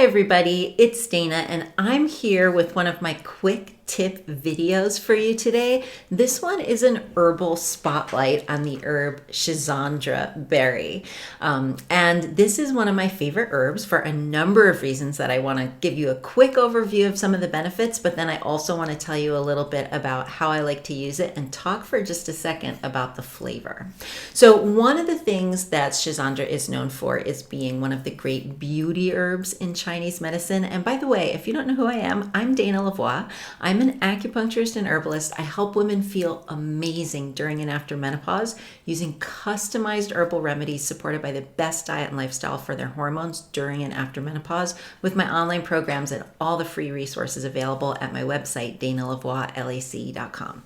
Hi everybody, it's Dana and I'm here with one of my quick tip videos for you today. This one is an herbal spotlight on the herb Schisandra berry. And this is one of my favorite herbs for a number of reasons that I want to give you a quick overview of some of the benefits, but then I also want to tell you a little bit about how I like to use it and talk for just a second about the flavor. So one of the things that Schisandra is known for is being one of the great beauty herbs in Chinese medicine. And by the way, if you don't know who I am, I'm Dana Lavoie. I'm an acupuncturist and herbalist. I help women feel amazing during and after menopause using customized herbal remedies supported by the best diet and lifestyle for their hormones during and after menopause with my online programs and all the free resources available at my website, danalavoielac.com.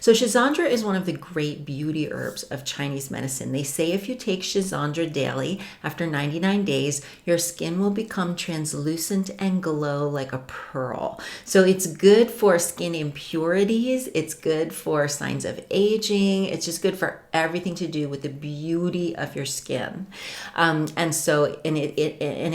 So Schisandra is one of the great beauty herbs of Chinese medicine. They say if you take Schisandra daily, after 99 days, your skin will become translucent and glow like a pearl. So it's good for skin impurities. It's good for signs of aging. It's just good for everything to do with the beauty of your skin.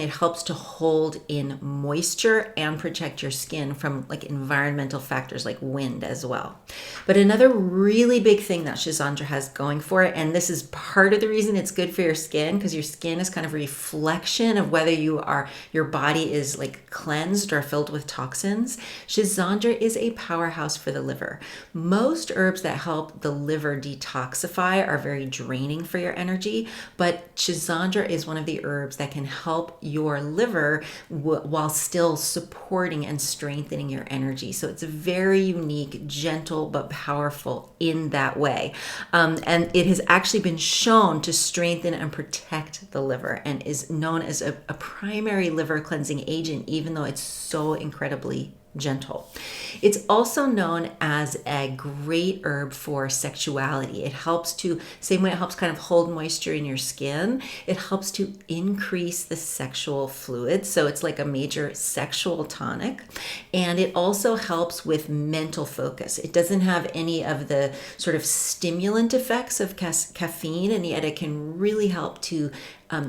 It helps to hold in moisture and protect your skin from like environmental factors like wind as well. But another really big thing that Schisandra has going for it, and this is part of the reason it's good for your skin, because your skin is kind of a reflection of whether your body is like cleansed or filled with toxins. Schisandra is a powerhouse for the liver. Most herbs that help the liver detoxify are very draining for your energy, but Schisandra is one of the herbs that can help your liver while still supporting and strengthening your energy. So it's very unique, gentle, but powerful in that way. And it has actually been shown to strengthen and protect the liver and is known as a primary liver cleansing agent, even though it's so incredibly gentle. It's also known as a great herb for sexuality. It helps to, same way it helps kind of hold moisture in your skin, it helps to increase the sexual fluid. So it's like a major sexual tonic. And it also helps with mental focus. It doesn't have any of the sort of stimulant effects of caffeine, and yet it can really help to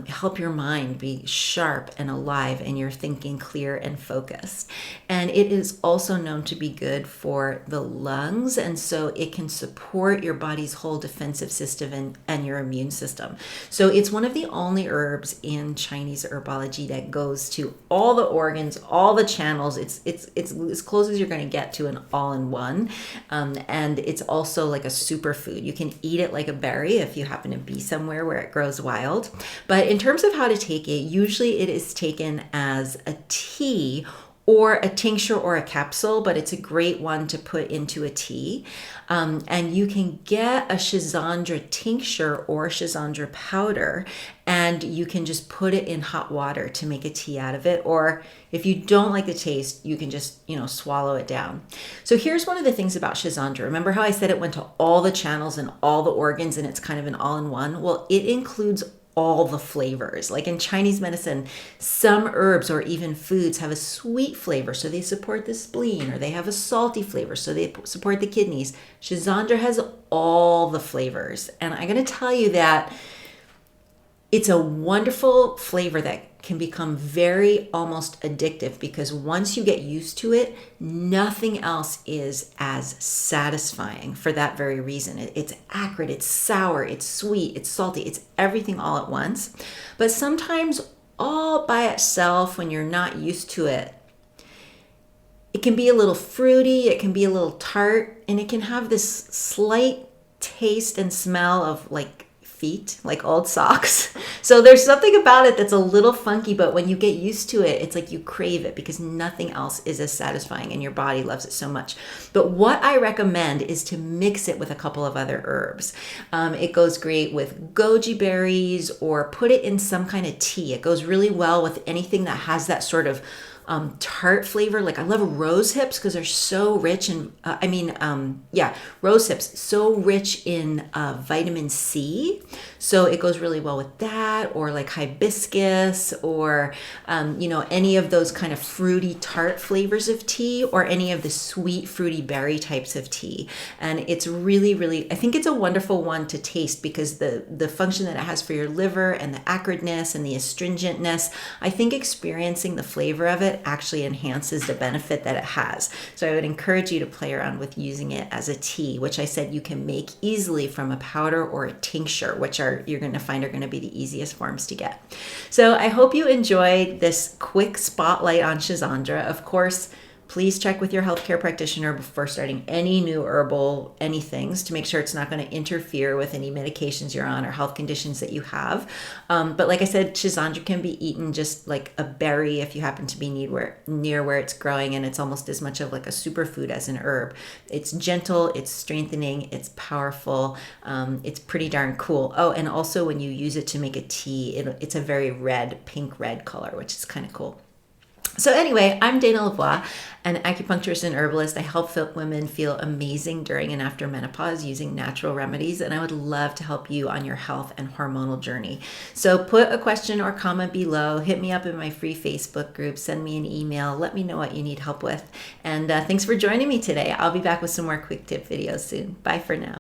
help your mind be sharp and alive and you're thinking clear and focused. And it is also known to be good for the lungs, and so it can support your body's whole defensive system and your immune system. So it's one of the only herbs in Chinese herbology that goes to all the organs, all the channels. It's as close as you're going to get to an all-in-one. And it's also like a superfood. You can eat it like a berry if you happen to be somewhere where it grows wild. But in terms of how to take it, usually it is taken as a tea or a tincture or a capsule, but it's a great one to put into a tea. And you can get a Schisandra tincture or Schisandra powder, and you can just put it in hot water to make a tea out of it. Or if you don't like the taste, you can just, swallow it down. So here's one of the things about Schisandra. Remember how I said it went to all the channels and all the organs, and it's kind of an all-in-one? Well, it includes all the flavors. Like in Chinese medicine, some herbs or even foods have a sweet flavor, so they support the spleen, or they have a salty flavor, so they support the kidneys. Schisandra has all the flavors. And I'm going to tell you that it's a wonderful flavor that can become very almost addictive, because once you get used to it, nothing else is as satisfying for that very reason. It's acrid, it's sour, it's sweet, it's salty, it's everything all at once. But sometimes all by itself, when you're not used to it, it can be a little fruity, it can be a little tart, and it can have this slight taste and smell of like feet, like old socks. So there's something about it that's a little funky, but when you get used to it, it's like you crave it because nothing else is as satisfying and your body loves it so much. But what I recommend is to mix it with a couple of other herbs. It goes great with goji berries, or put it in some kind of tea. It goes really well with anything that has that sort of tart flavor. Like I love rose hips because they're so rich in, rose hips, so rich in vitamin C. So it goes really well with that, or like hibiscus, or, any of those kind of fruity tart flavors of tea, or any of the sweet fruity berry types of tea. And it's really, really, I think it's a wonderful one to taste because the function that it has for your liver and the acridness and the astringentness, I think experiencing the flavor of it actually enhances the benefit that it has. So I would encourage you to play around with using it as a tea, which I said you can make easily from a powder or a tincture, which you're going to find are going to be the easiest forms to get. So I hope you enjoyed this quick spotlight on Schisandra. Of course, please check with your healthcare practitioner before starting any new herbal anythings to make sure it's not going to interfere with any medications you're on or health conditions that you have. But like I said, Schisandra can be eaten just like a berry if you happen to be near where it's growing, and it's almost as much of like a superfood as an herb. It's gentle, it's strengthening, it's powerful, it's pretty darn cool. Oh, and also when you use it to make a tea, it's a very pink red color, which is kind of cool. So anyway, I'm Dana Lavoie, an acupuncturist and herbalist. I help women feel amazing during and after menopause using natural remedies, and I would love to help you on your health and hormonal journey. So put a question or comment below, hit me up in my free Facebook group, send me an email, let me know what you need help with. And thanks for joining me today. I'll be back with some more quick tip videos soon. Bye for now.